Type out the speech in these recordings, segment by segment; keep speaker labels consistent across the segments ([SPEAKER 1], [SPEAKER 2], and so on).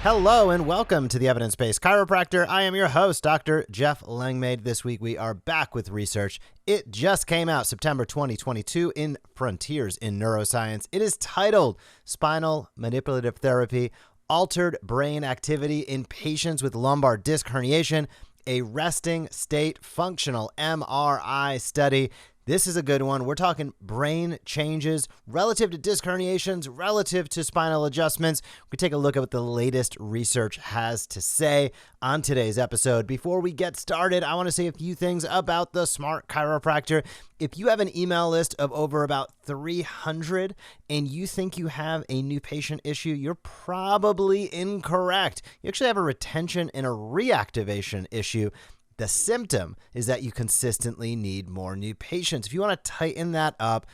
[SPEAKER 1] Hello and welcome to the Evidence-Based Chiropractor. I am your host, Dr. Jeff Langmaid. This week we are back with research. It just came out September 2022 in Frontiers in Neuroscience. It is titled Spinal Manipulative Therapy, Altered Brain Activity in Patients with Lumbar Disc Herniation, a Resting State Functional MRI Study. This is a good one. We're talking brain changes relative to disc herniations, relative to spinal adjustments. We take a look at what the latest research has to say on today's episode. Before we get started, I want to say a few things about the Smart Chiropractor. If you have an email list of over about 300 and you think you have a new patient issue, you're probably incorrect. You actually have a retention and a reactivation issue. The symptom is that you consistently need more new patients. If you want to tighten that up,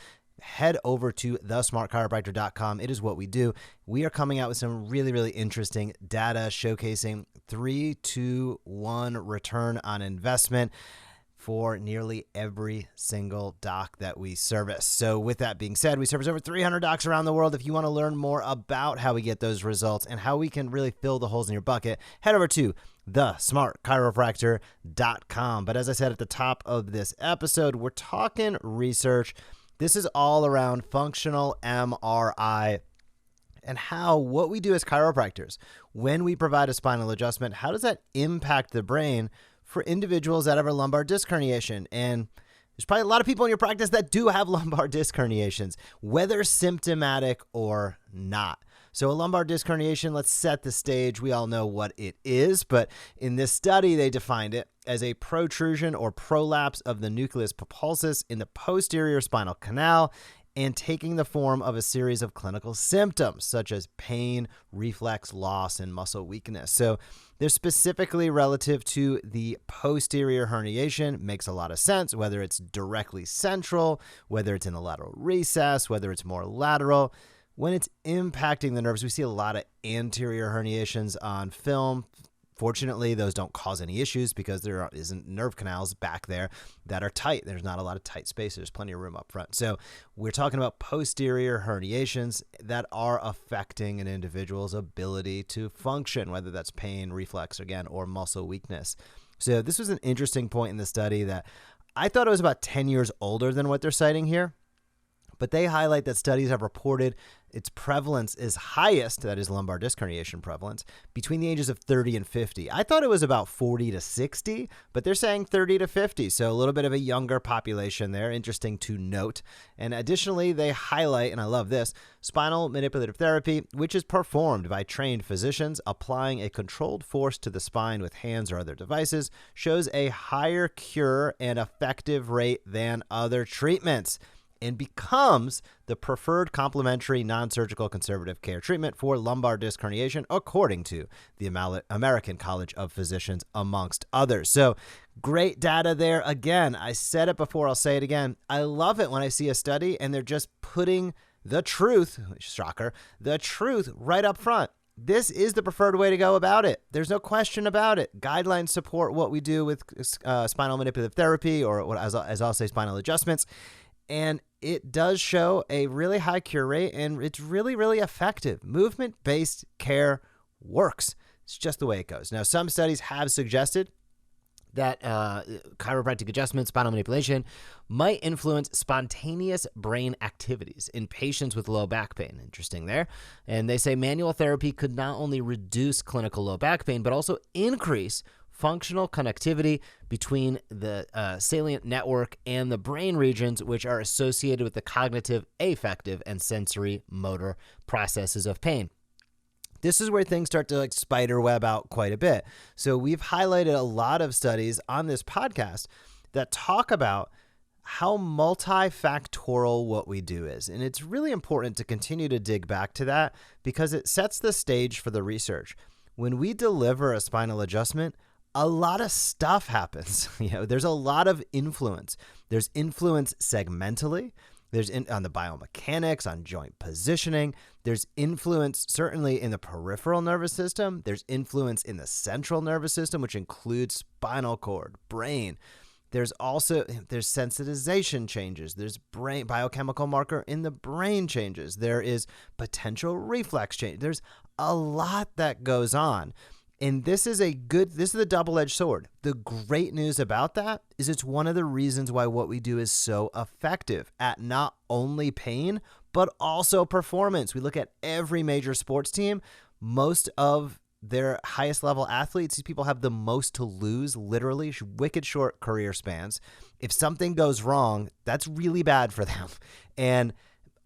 [SPEAKER 1] head over to thesmartchiropractor.com. It is what we do. We are coming out with some really interesting data showcasing 3-to-1 return on investment for nearly every single doc that we service. So with that being said, we service over 300 docs around the world. If you want to learn more about how we get those results and how we can really fill the holes in your bucket, head over to thesmartchiropractor.com. But as I said at the top of this episode, we're talking research. This is all around functional MRI and how what we do as chiropractors, when we provide a spinal adjustment, how does that impact the brain for individuals that have a lumbar disc herniation? And there's probably a lot of people in your practice that do have lumbar disc herniations, whether symptomatic or not. So a lumbar disc herniation, let's set the stage. We all know what it is, but in this study, they defined it as a protrusion or prolapse of the nucleus pulposus in the posterior spinal canal and taking the form of a series of clinical symptoms such as pain, reflex loss, and muscle weakness. So they're specifically relative to the posterior herniation. Makes a lot of sense, whether it's directly central, whether it's in the lateral recess, whether it's more lateral. When it's impacting the nerves, we see a lot of anterior herniations on film. Fortunately, those don't cause any issues because there isn't nerve canals back there that are tight. There's not a lot of tight space. There's plenty of room up front. So we're talking about posterior herniations that are affecting an individual's ability to function, whether that's pain, reflex, again, or muscle weakness. So this was an interesting point in the study that I thought it was about 10 years older than what they're citing here. But they highlight that studies have reported its prevalence is highest, that is lumbar disc herniation prevalence, between the ages of 30 and 50. I thought it was about 40 to 60, but they're saying 30 to 50. So a little bit of a younger population there. Interesting to note. And additionally, they highlight, and I love this, spinal manipulative therapy, which is performed by trained physicians applying a controlled force to the spine with hands or other devices, shows a higher cure and effective rate than other treatments, and becomes the preferred complementary non-surgical conservative care treatment for lumbar disc herniation, according to the American College of Physicians, amongst others. So great data there. Again, I said it before, I'll say it again. I love it when I see a study and they're just putting the truth, shocker, the truth right up front. This is the preferred way to go about it. There's no question about it. Guidelines support what we do with spinal manipulative therapy, or what, as I'll say, spinal adjustments. And it does show a really high cure rate, and it's really effective. Movement-based care works. It's just the way it goes. Now, some studies have suggested that chiropractic adjustment, spinal manipulation, might influence spontaneous brain activities in patients with low back pain. Interesting there. And they say manual therapy could not only reduce clinical low back pain, but also increase functional connectivity between the salient network and the brain regions, which are associated with the cognitive, affective, and sensory motor processes of pain. This is where things start to spider web out quite a bit. So we've highlighted a lot of studies on this podcast that talk about how multifactorial what we do is. And it's really important to continue to dig back to that because it sets the stage for the research. When we deliver a spinal adjustment, a lot of stuff happens. There's a lot of influence. There's influence segmentally. There's on the biomechanics, on joint positioning. There's influence certainly in the peripheral nervous system. There's influence in the central nervous system, which includes spinal cord, brain. There's sensitization changes. There's brain biochemical marker in the brain changes. There is potential reflex change. There's a lot that goes on. And this is a double-edged sword. The great news about that is it's one of the reasons why what we do is so effective at not only pain, but also performance. We look at every major sports team. Most of their highest level athletes, these people have the most to lose, literally wicked short career spans. If something goes wrong, that's really bad for them. And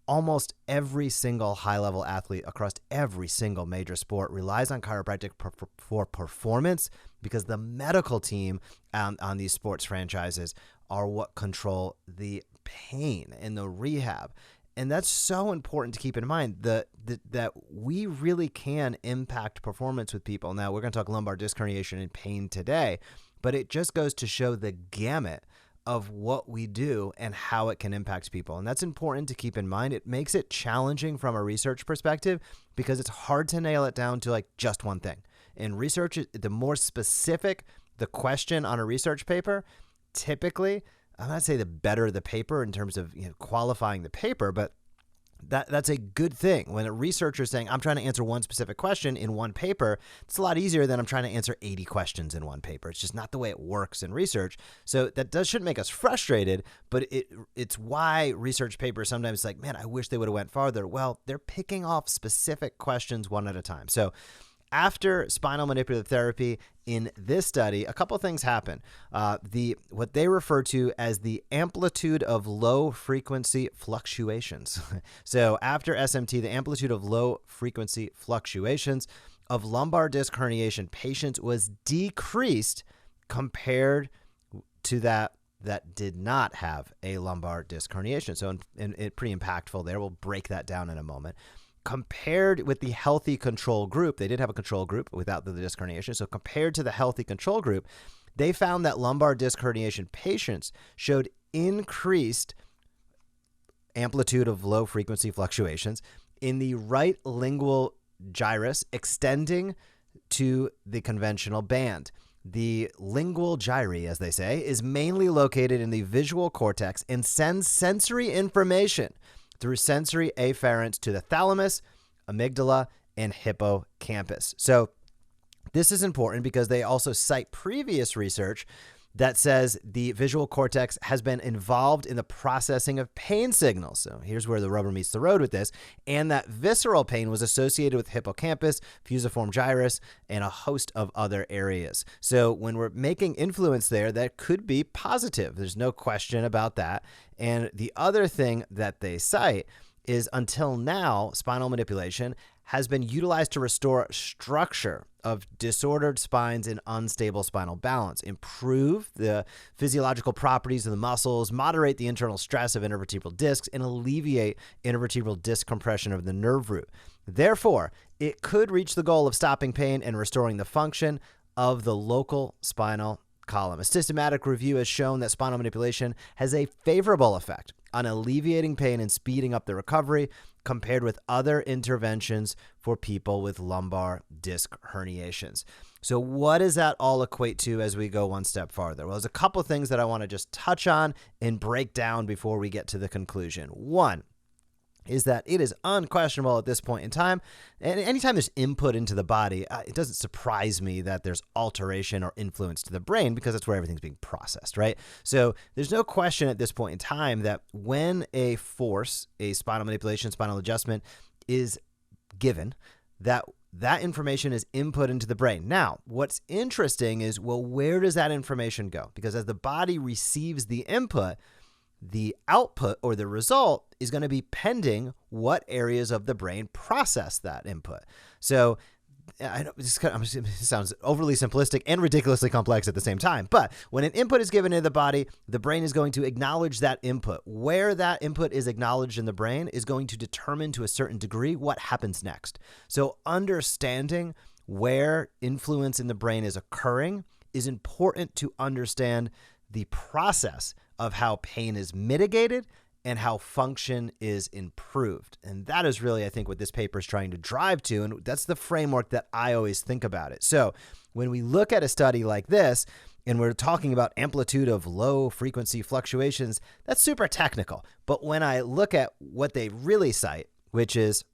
[SPEAKER 1] almost every single high-level athlete across every single major sport relies on chiropractic for performance, because the medical team on these sports franchises are what control the pain and the rehab. And that's so important to keep in mind, that we really can impact performance with people. Now, we're going to talk lumbar disc herniation and pain today, but it just goes to show the gamut of what we do and how it can impact people. And that's important to keep in mind. It makes it challenging from a research perspective because it's hard to nail it down to like just one thing. In research, the more specific the question on a research paper, typically, I'm not saying the better the paper in terms of qualifying the paper, but that's a good thing. When a researcher is saying, I'm trying to answer one specific question in one paper, it's a lot easier than I'm trying to answer 80 questions in one paper. It's just not the way it works in research. So that shouldn't make us frustrated, but it's why research papers sometimes like, man, I wish they would have went farther. Well, they're picking off specific questions one at a time. So after spinal manipulative therapy in this study, a couple of things happen. What they refer to as the amplitude of low frequency fluctuations. So after SMT, the amplitude of low frequency fluctuations of lumbar disc herniation patients was decreased compared to that did not have a lumbar disc herniation. So it's pretty impactful there. We'll break that down in a moment. Compared with the healthy control group, they did have a control group without the disc herniation. So compared to the healthy control group, they found that lumbar disc herniation patients showed increased amplitude of low frequency fluctuations in the right lingual gyrus extending to the conventional band. The lingual gyri, as they say, is mainly located in the visual cortex and sends sensory information through sensory afferents to the thalamus, amygdala, and hippocampus. So this is important because they also cite previous research that says the visual cortex has been involved in the processing of pain signals. So here's where the rubber meets the road with this. And that visceral pain was associated with hippocampus, fusiform gyrus, and a host of other areas. So when we're making influence there, that could be positive. There's no question about that. And the other thing that they cite is until now, spinal manipulation has been utilized to restore structure of disordered spines and unstable spinal balance, improve the physiological properties of the muscles, moderate the internal stress of intervertebral discs, and alleviate intervertebral disc compression of the nerve root. Therefore, it could reach the goal of stopping pain and restoring the function of the local spinal column. A systematic review has shown that spinal manipulation has a favorable effect on alleviating pain and speeding up the recovery compared with other interventions for people with lumbar disc herniations. So what does that all equate to as we go one step farther? Well, there's a couple things that I want to just touch on and break down before we get to the conclusion. One is that it is unquestionable at this point in time, and anytime there's input into the body, it doesn't surprise me that there's alteration or influence to the brain because that's where everything's being processed, right? So there's no question at this point in time that when a force, a spinal manipulation, spinal adjustment is given, that information is input into the brain. Now, what's interesting is, well, where does that information go? Because as the body receives the input, the output or the result is going to be pending what areas of the brain process that input. So I know this sounds overly simplistic and ridiculously complex at the same time, but when an input is given to the body, the brain is going to acknowledge that input. Where that input is acknowledged in the brain is going to determine to a certain degree what happens next. So understanding where influence in the brain is occurring is important to understand the process of how pain is mitigated and how function is improved. And that is really, I think, what this paper is trying to drive to. And that's the framework that I always think about it. So when we look at a study like this, and we're talking about amplitude of low frequency fluctuations, that's super technical. But when I look at what they really cite, which is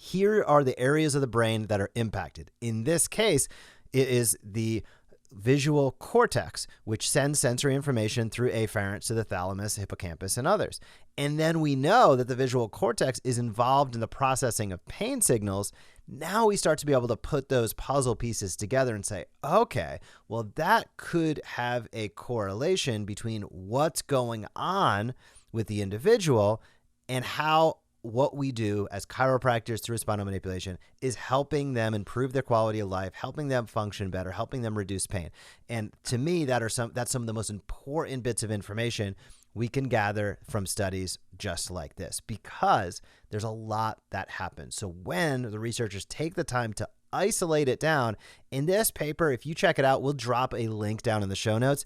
[SPEAKER 1] Here are the areas of the brain that are impacted. In this case, it is the visual cortex, which sends sensory information through afferents to the thalamus, hippocampus, and others. And then we know that the visual cortex is involved in the processing of pain signals. Now we start to be able to put those puzzle pieces together and say, okay, well, that could have a correlation between what's going on with the individual and how what we do as chiropractors through spinal manipulation is helping them improve their quality of life, helping them function better, helping them reduce pain. And to me, that's some of the most important bits of information we can gather from studies just like this, because there's a lot that happens. So when the researchers take the time to isolate it down, in this paper, if you check it out, we'll drop a link down in the show notes.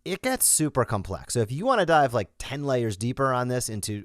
[SPEAKER 1] It gets super complex. So if you want to dive like 10 layers deeper on this into,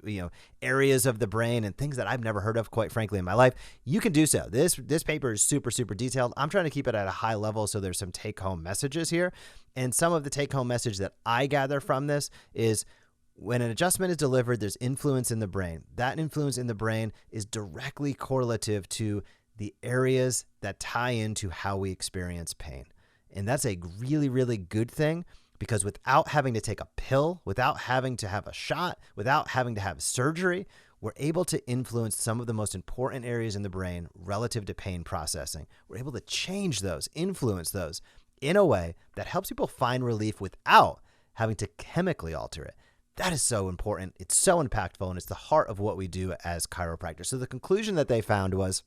[SPEAKER 1] areas of the brain and things that I've never heard of, quite frankly, in my life, you can do so. This paper is super, super detailed. I'm trying to keep it at a high level, so there's some take-home messages here. And some of the take-home message that I gather from this is when an adjustment is delivered, there's influence in the brain. That influence in the brain is directly correlative to the areas that tie into how we experience pain. And that's a really, really good thing, because without having to take a pill, without having to have a shot, without having to have surgery, we're able to influence some of the most important areas in the brain relative to pain processing. We're able to change those, influence those in a way that helps people find relief without having to chemically alter it. That is so important. It's so impactful, and it's the heart of what we do as chiropractors. So the conclusion that they found was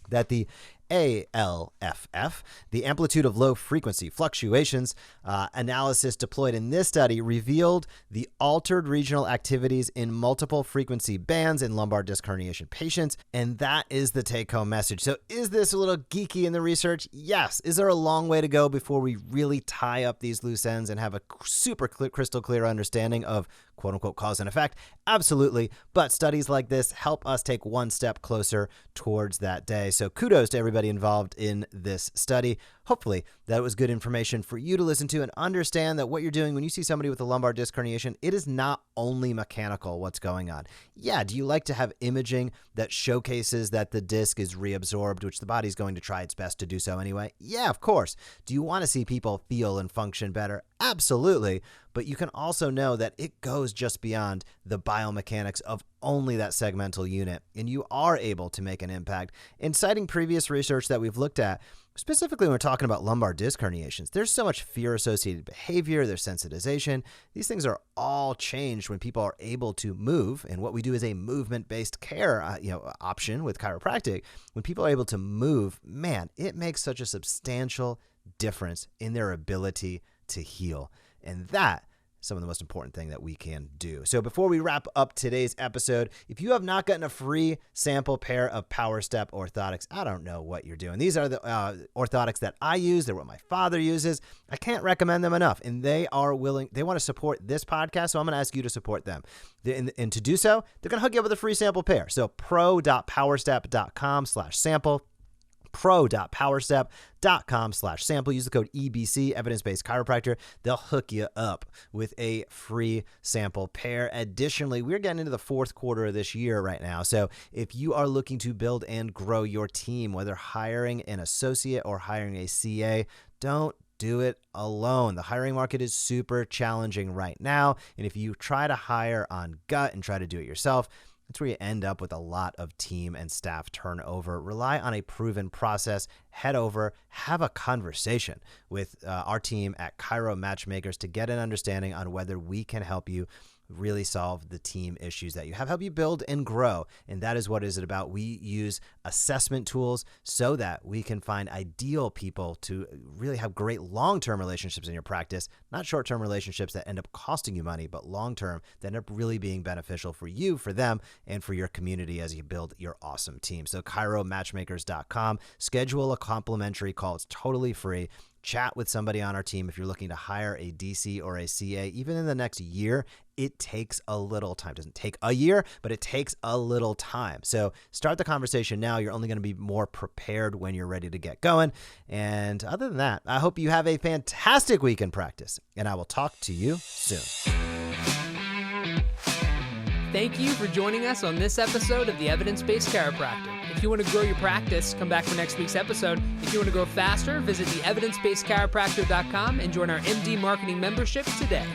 [SPEAKER 1] that the ALFF, the amplitude of low frequency fluctuations analysis deployed in this study, revealed the altered regional activities in multiple frequency bands in lumbar disc herniation patients. And that is the take home message. So is this a little geeky in the research? Yes. Is there a long way to go before we really tie up these loose ends and have a super crystal clear understanding of quote unquote cause and effect? Absolutely. But studies like this help us take one step closer towards that day. So kudos to everybody involved in this study. Hopefully that was good information for you to listen to and understand that what you're doing when you see somebody with a lumbar disc herniation, it is not only mechanical what's going on. Yeah, do you like to have imaging that showcases that the disc is reabsorbed, which the body's going to try its best to do so anyway? Yeah, of course. Do you want to see people feel and function better? Absolutely. But you can also know that it goes just beyond the biomechanics of only that segmental unit, and you are able to make an impact. In citing previous research that we've looked at, specifically when we're talking about lumbar disc herniations, there's so much fear-associated behavior, there's sensitization. These things are all changed when people are able to move, and what we do is a movement-based care option with chiropractic. When people are able to move, man, it makes such a substantial difference in their ability to heal. And that is some of the most important thing that we can do. So before we wrap up today's episode, if you have not gotten a free sample pair of PowerStep orthotics, I don't know what you're doing. These are the orthotics that I use. They're what my father uses. I can't recommend them enough. And they want to support this podcast, so I'm going to ask you to support them. And to do so, they're going to hook you up with a free sample pair. So pro.powerstep.com/sample. pro.powerstep.com/sample. Use the code EBC, Evidence-Based Chiropractor. They'll hook you up with a free sample pair. Additionally, we're getting into the fourth quarter of this year right now. So if you are looking to build and grow your team, whether hiring an associate or hiring a CA, don't do it alone. The hiring market is super challenging right now. And if you try to hire on gut and try to do it yourself, that's where you end up with a lot of team and staff turnover. Rely on a proven process. Head over, have a conversation with our team at Chiro Matchmakers to get an understanding on whether we can help you really solve the team issues that you have, help you build and grow. And that is what is it about. We use assessment tools so that we can find ideal people to really have great long-term relationships in your practice, not short-term relationships that end up costing you money, but long-term that end up really being beneficial for you, for them, and for your community as you build your awesome team. So chiromatchmakers.com, schedule a complimentary call. It's totally free. Chat with somebody on our team if you're looking to hire a DC or a CA. Even in the next year, it takes a little time. It doesn't take a year, but it takes a little time. So start the conversation now. You're only going to be more prepared when you're ready to get going. And other than that, I hope you have a fantastic week in practice, and I will talk to you soon.
[SPEAKER 2] Thank you for joining us on this episode of the Evidence-Based Chiropractor. If you want to grow your practice, come back for next week's episode. If you want to grow faster, visit the evidencebasedchiropractor.com and join our MD Marketing membership today.